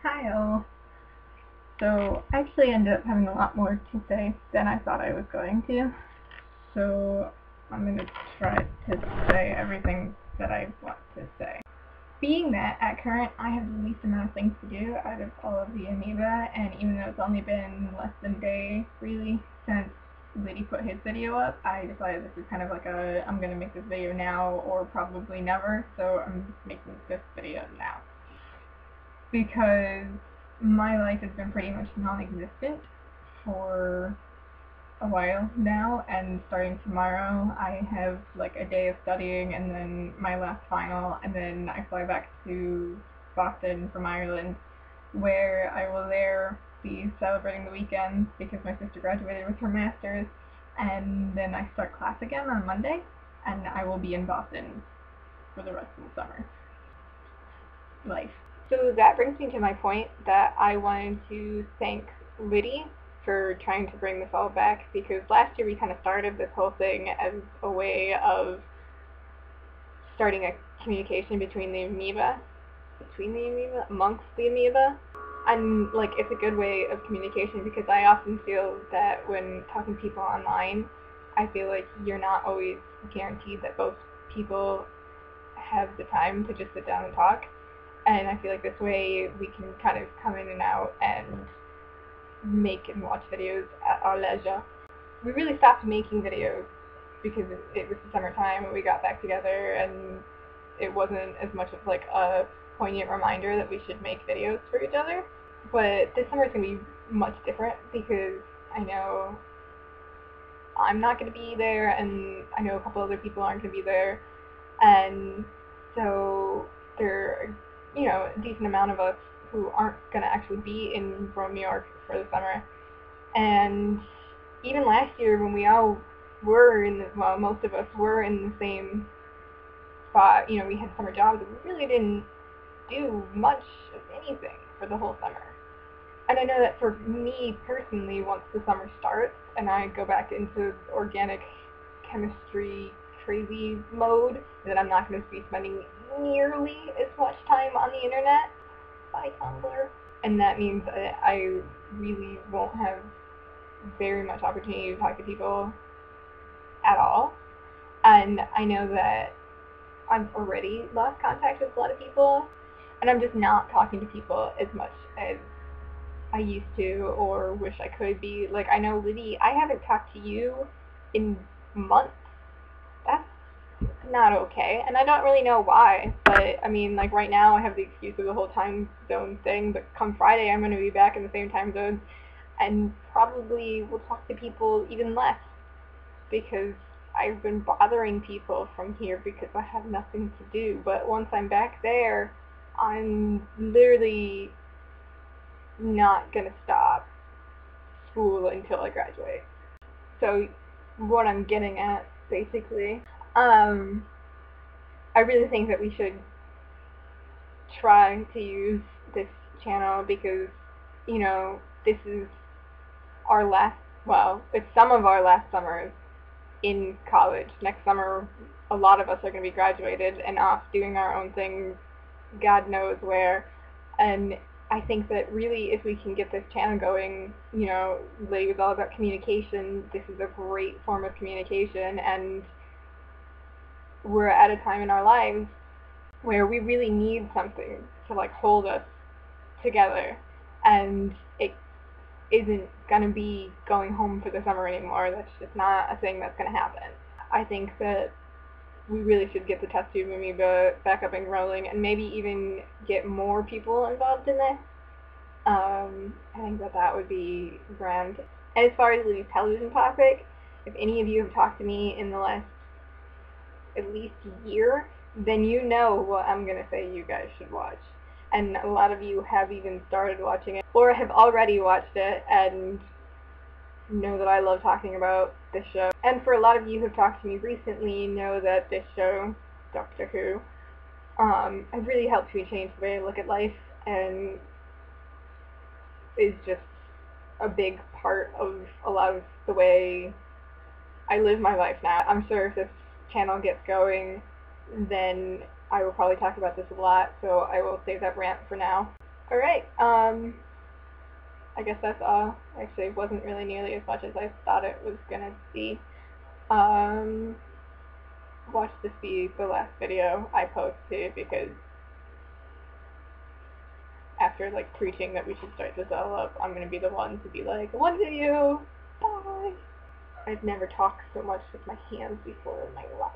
Hi all. So I actually ended up having a lot more to say than I thought I was going to. So I'm going to try to say everything that I want to say. Being that at current I have the least amount of things to do out of all of the amoeba, and even though it's only been less than a day really since Liddy put his video up, I decided this is kind of like I'm going to make this video now or probably never, so I'm making this video now. Because my life has been pretty much non-existent for a while now, and starting tomorrow I have like a day of studying and then my last final, and then I fly back to Boston from Ireland, where I will there be celebrating the weekend because my sister graduated with her master's, and then I start class again on Monday, and I will be in Boston for the rest of the summer. Life. So that brings me to my point that I wanted to thank Liddy for trying to bring this all back, because last year we kind of started this whole thing as a way of starting a communication between the amoeba, amongst the amoeba. And like, it's a good way of communication, because I often feel that when talking to people online, I feel like you're not always guaranteed that both people have the time to just sit down and talk. And I feel like this way we can kind of come in and out and make and watch videos at our leisure. We really stopped making videos because it was the summertime and we got back together, and it wasn't as much of like a poignant reminder that we should make videos for each other. But this summer is going to be much different, because I know I'm not going to be there, and I know a couple other people aren't going to be there, and so there are a decent amount of us who aren't going to actually be in Rome, New York for the summer. And even last year when we all were most of us were in the same spot, we had summer jobs, and we really didn't do much of anything for the whole summer. And I know that for me personally, once the summer starts and I go back into organic chemistry crazy mode, that I'm not going to be spending nearly as much time on the internet by Tumblr. And that means that I really won't have very much opportunity to talk to people at all. And I know that I've already lost contact with a lot of people, and I'm just not talking to people as much as I used to or wish I could be. Like, I know, Liddy, I haven't talked to you in months. That's not okay, and I don't really know why, but I mean, like, right now I have the excuse of the whole time zone thing, but come Friday I'm going to be back in the same time zone, and probably will talk to people even less, because I've been bothering people from here because I have nothing to do. But once I'm back there, I'm literally not going to stop school until I graduate. So what I'm getting at, basically, I really think that we should try to use this channel, because, this is our last, it's some of our last summers in college. Next summer, a lot of us are going to be graduated and off doing our own things, God knows where. And I think that really, if we can get this channel going, Liddy was all about communication. This is a great form of communication, and we're at a time in our lives where we really need something to like hold us together, and it isn't going to be going home for the summer anymore. That's just not a thing that's going to happen. I think that we really should get the test tube amoeba back up and rolling, and maybe even get more people involved in this. I think that would be grand. And as far as the television topic, if any of you have talked to me in the last at least year, then you know what I'm going to say you guys should watch. And a lot of you have even started watching it, or have already watched it, and know that I love talking about this show. And for a lot of you who have talked to me recently, know that this show, Doctor Who, has really helped me change the way I look at life, and is just a big part of a lot of the way I live my life now. I'm sure if this channel gets going, then I will probably talk about this a lot, so I will save that rant for now. Alright, I guess that's all. Actually, it wasn't really nearly as much as I thought it was gonna be. Watch this be the last video I post too, because after like preaching that we should start this all up, I'm gonna be the one to be like, one video, bye! I've never talked so much with my hands before in my life.